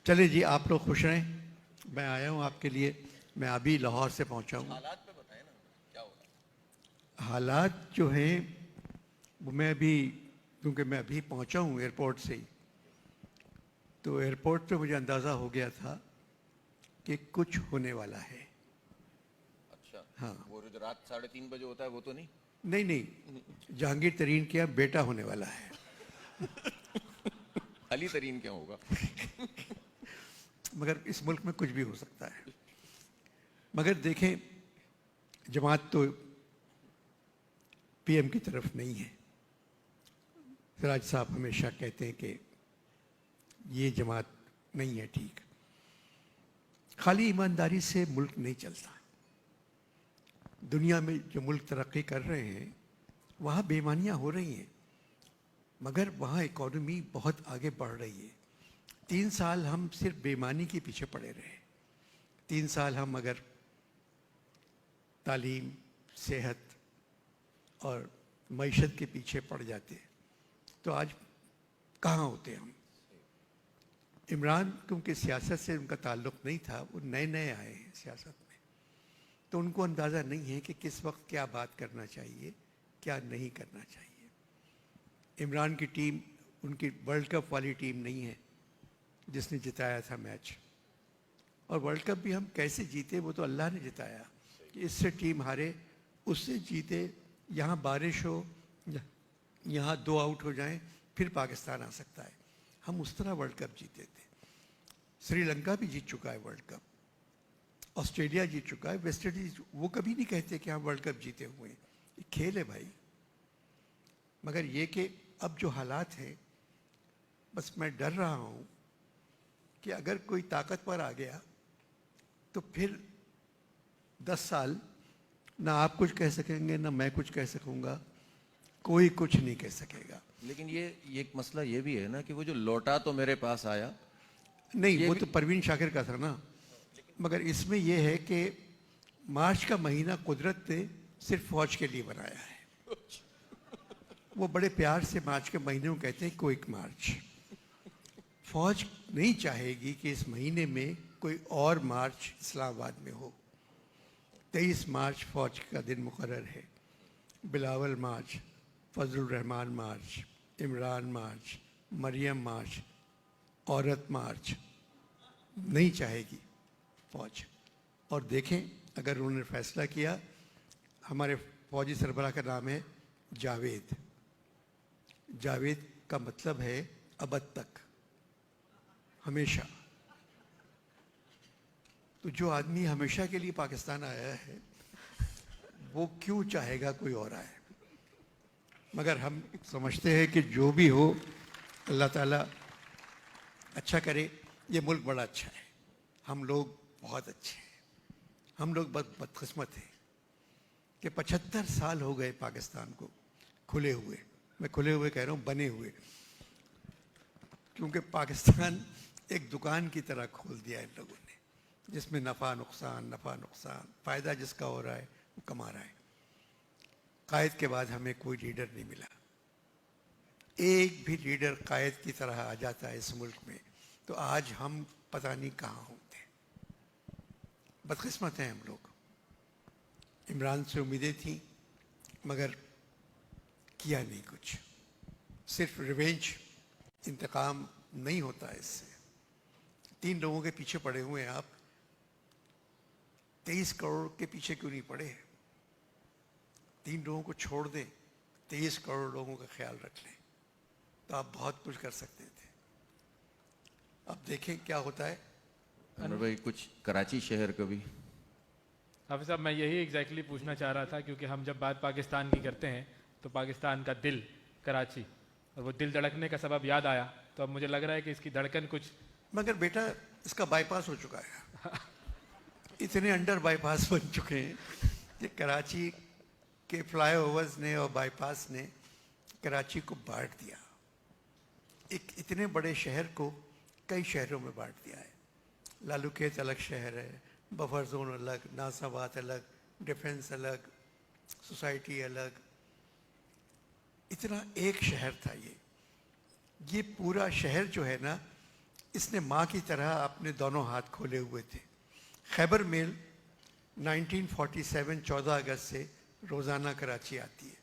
चले जी, आप लोग खुश रहें। मैं आया हूँ आपके लिए। मैं अभी लाहौर से पहुँचा हूँ। हालात पे बताएं ना, क्या हो रहा है। हालात जो हैं वो मैं अभी, क्योंकि मैं अभी पहुँचा हूँ एयरपोर्ट से ही, तो एयरपोर्ट पे मुझे अंदाज़ा हो गया था कि कुछ होने वाला है। अच्छा, हाँ। वो जो रात 3:30 बजे होता है वो तो नहीं। नहीं नहीं, जहांगीर तरीन के यहाँ बेटा होने वाला है। अली तरीन क्या होगा। मगर इस मुल्क में कुछ भी हो सकता है। मगर देखें, जमात तो पीएम की तरफ नहीं है। सिराज साहब हमेशा कहते हैं कि ये जमात नहीं है ठीक। खाली ईमानदारी से मुल्क नहीं चलता। दुनिया में जो मुल्क तरक्की कर रहे हैं वहाँ बेईमानियाँ हो रही हैं, मगर वहाँ इकॉनमी बहुत आगे बढ़ रही है। 3 साल हम सिर्फ बेईमानी के पीछे पड़े रहे। 3 साल हम अगर तालीम, सेहत और मईशत के पीछे पड़ जाते तो आज कहाँ होते हम। इमरान क्योंकि सियासत से उनका ताल्लुक़ नहीं था, वो नए नए आए हैं सियासत में, तो उनको अंदाज़ा नहीं है कि किस वक्त क्या बात करना चाहिए, क्या नहीं करना चाहिए। इमरान की टीम उनकी वर्ल्ड कप वाली टीम नहीं है जिसने जिताया था मैच। और वर्ल्ड कप भी हम कैसे जीते वो तो अल्लाह ने जिताया। इससे टीम हारे, उससे जीते, यहाँ बारिश हो, यहाँ 2 आउट हो जाएं, फिर पाकिस्तान आ सकता है। हम उस तरह वर्ल्ड कप जीते थे। श्रीलंका भी जीत चुका है वर्ल्ड कप, ऑस्ट्रेलिया जीत चुका है, वेस्ट इंडीज। वो कभी नहीं कहते कि हम वर्ल्ड कप जीते हुए हैं। ये खेल है भाई। मगर ये कि अब जो हालात हैं, बस मैं डर रहा हूँ कि अगर कोई ताकतवर आ गया तो फिर 10 साल ना आप कुछ कह सकेंगे ना मैं कुछ कह सकूँगा, कोई कुछ नहीं कह सकेगा। लेकिन ये एक मसला ये भी है ना कि वो जो लौटा तो मेरे पास आया, नहीं, वो तो परवीन शाकिर का था ना। मगर इसमें यह है कि मार्च का महीना कुदरत ने सिर्फ फौज के लिए बनाया है। वो बड़े प्यार से मार्च के महीने को कहते हैं क्विक मार्च। फौज नहीं चाहेगी कि इस महीने में कोई और मार्च इस्लामाबाद में हो। 23 मार्च फौज का दिन मुकर्रर है। बिलावल मार्च, फजलुर रहमान मार्च, इमरान मार्च, मरियम मार्च, औरत मार्च नहीं चाहेगी फौज। और देखें, अगर उन्होंने फैसला किया, हमारे फौजी सरबराह का नाम है जावेद। जावेद का मतलब है अबद तक, हमेशा। तो जो आदमी हमेशा के लिए पाकिस्तान आया है वो क्यों चाहेगा कोई और आए। मगर हम समझते हैं कि जो भी हो अल्लाह ताला अच्छा करे। ये मुल्क बड़ा अच्छा है, हम लोग बहुत अच्छे हैं। हम लोग बदकिस्मत हैं कि 75 साल हो गए पाकिस्तान को खुले हुए। मैं खुले हुए कह रहा हूँ, बने हुए, क्योंकि पाकिस्तान एक दुकान की तरह खोल दिया इन लोगों ने, जिसमें नफ़ा नुकसान, फ़ायदा जिसका हो रहा है वो कमा रहा है। कायद के बाद हमें कोई लीडर नहीं मिला। एक भी लीडर कायद की तरह आ जाता है इस मुल्क में तो आज हम पता नहीं कहाँ होते। बदकिस्मत हैं हम लोग। इमरान से उम्मीदें थी मगर किया नहीं कुछ। सिर्फ रिवेंज, इंतकाम नहीं होता है इससे। 3 लोगों के पीछे पड़े हुए हैं आप, 23 करोड़ के पीछे क्यों नहीं पड़े। 3 लोगों को छोड़ दें, 23 करोड़ लोगों का ख्याल रख लें तो आप बहुत कुछ कर सकते थे। अब देखें क्या होता है। अनवर भाई, कुछ कराची शहर का भी। हाफिज़ साहब, मैं यही एग्जैक्टली पूछना चाह रहा था, क्योंकि हम जब बात पाकिस्तान की करते हैं तो पाकिस्तान का दिल कराची, और वो दिल धड़कने का सबब याद आया, तो अब मुझे लग रहा है कि इसकी धड़कन कुछ। मगर बेटा, इसका बाईपास हो चुका है। इतने अंडर बाईपास बन चुके हैं कि कराची के फ्लाईओवर्स ने और बाईपास ने कराची को बांट दिया। एक इतने बड़े शहर को कई शहरों में बांट दिया है। लालूखेत अलग शहर है, बफर जोन अलग, नासाबाद अलग, डिफेंस अलग, सोसाइटी अलग। इतना एक शहर था ये पूरा शहर जो है ना, इसने माँ की तरह अपने दोनों हाथ खोले हुए थे। खैबर मेल 1947 14 अगस्त से रोज़ाना कराची आती है,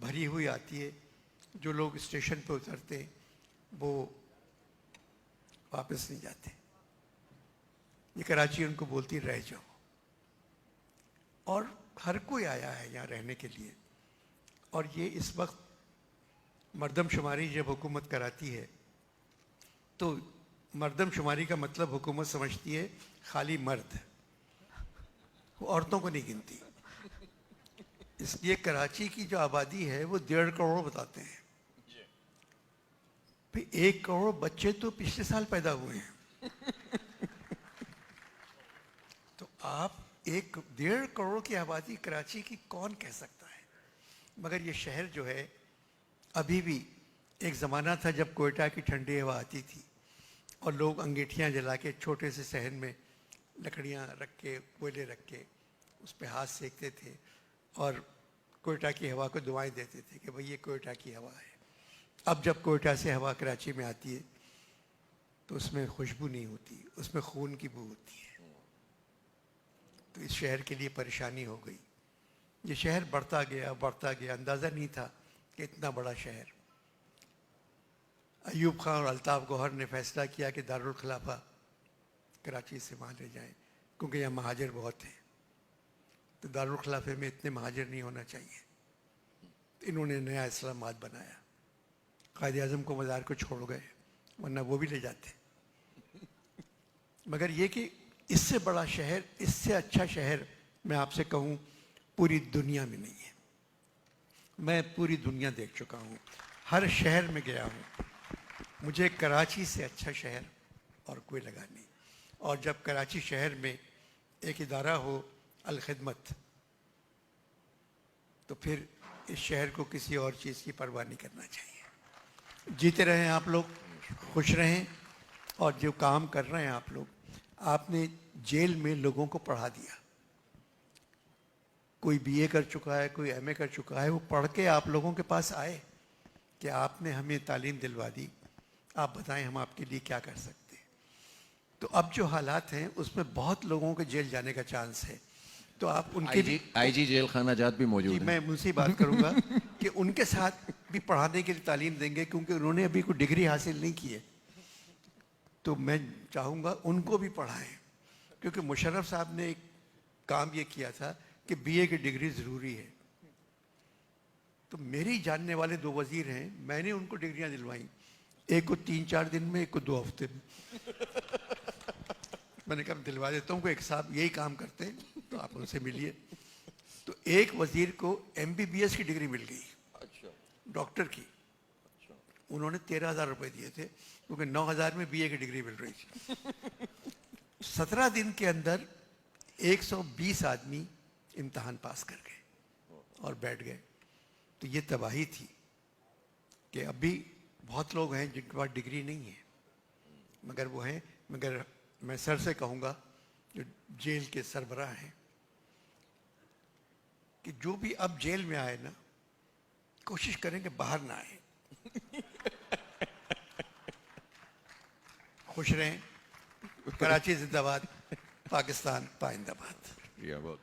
भरी हुई आती है। जो लोग स्टेशन पे उतरते हैं वो वापस नहीं जाते। ये कराची उनको बोलती रह जाओ। और हर कोई आया है यहाँ रहने के लिए। और ये इस वक्त मर्दमशुमारी जब हुकूमत कराती है तो मर्दमशुमारी का मतलब हुकूमत समझती है खाली मर्द, वो औरतों को नहीं गिनती। इसलिए कराची की जो आबादी है वो 1.5 करोड़ बताते हैं। फिर 1 करोड़ बच्चे तो पिछले साल पैदा हुए हैं। तो आप 1.5 करोड़ की आबादी कराची की कौन कह सकता है। मगर ये शहर जो है अभी भी, एक ज़माना था जब कोयटा की ठंडी हवा आती थी और लोग अंगीठियाँ जला के छोटे से सहन में लकड़ियाँ रख के, कोयले रख के उस पर हाथ सेकते थे और कोयटा की हवा को दुआएं देते थे कि भाई ये कोयटा की हवा है। अब जब कोयटा से हवा कराची में आती है तो उसमें खुशबू नहीं होती, उसमें खून की बू होती है। तो इस शहर के लिए परेशानी हो गई। ये शहर बढ़ता गया, अंदाज़ा नहीं था कि इतना बड़ा शहर। अयूब खान और अल्ताफ़ गौहर ने फैसला किया कि दारुल खिलाफा कराची से वहाँ ले जाएं, क्योंकि यहाँ महाजिर बहुत हैं। तो दारुल खिलाफे में इतने महाजिर नहीं होना चाहिए। तो इन्होंने नया इस्लामाबाद बनाया। कायद आज़म को मज़ार को छोड़ गए, वरना वो भी ले जाते। मगर ये कि इससे बड़ा शहर, इससे अच्छा शहर मैं आपसे कहूँ पूरी दुनिया में नहीं है। मैं पूरी दुनिया देख चुका हूँ, हर शहर में गया हूँ। मुझे कराची से अच्छा शहर और कोई लगा नहीं। और जब कराची शहर में एक इदारा हो अल खिदमत, तो फिर इस शहर को किसी और चीज़ की परवाह नहीं करना चाहिए। जीते रहें आप लोग, खुश रहें। और जो काम कर रहे हैं आप लोग, आपने जेल में लोगों को पढ़ा दिया। कोई बीए कर चुका है, कोई एमए कर चुका है, वो पढ़ के आप लोगों के पास आए कि आपने हमें तालीम दिलवा दी, आप बताएं हम आपके लिए क्या कर सकते हैं। तो अब जो हालात हैं उसमें बहुत लोगों के जेल जाने का चांस है। तो आप उनके आईजी जेल खाना जात भी मौजूद है। मैं उनसे बात करूंगा कि उनके साथ भी पढ़ाने के लिए तालीम देंगे, क्योंकि उन्होंने अभी कोई डिग्री हासिल नहीं की है। तो मैं चाहूँगा उनको भी पढ़ाएं, क्योंकि मुशर्रफ साहब ने एक काम ये किया था कि बीए की डिग्री ज़रूरी है। तो मेरे जानने वाले 2 वज़ीर हैं, मैंने उनको डिग्रियां दिलवाई, एक को 3-4 दिन में, एक को 2 हफ्ते में। मैंने कहा दिलवा देता हूँ, एक साहब यही काम करते हैं, तो आप उनसे मिलिए। तो एक वज़ीर को MBBS की डिग्री मिल गई, डॉक्टर की। उन्होंने 13,000 रुपये दिए थे, क्योंकि 9,000 में बीए की डिग्री मिल रही थी। 17 दिन के अंदर 120 आदमी इम्तहान पास कर गए और बैठ गए। तो ये तबाही थी कि अभी बहुत लोग हैं जिनके पास डिग्री नहीं है, मगर वो हैं। मगर मैं सर से कहूँगा, जो जेल के सरबराह हैं, कि जो भी अब जेल में आए ना, कोशिश करें कि बाहर ना आए। खुश रहें। कराची जिंदाबाद, पाकिस्तान पाइंदाबाद। बहुत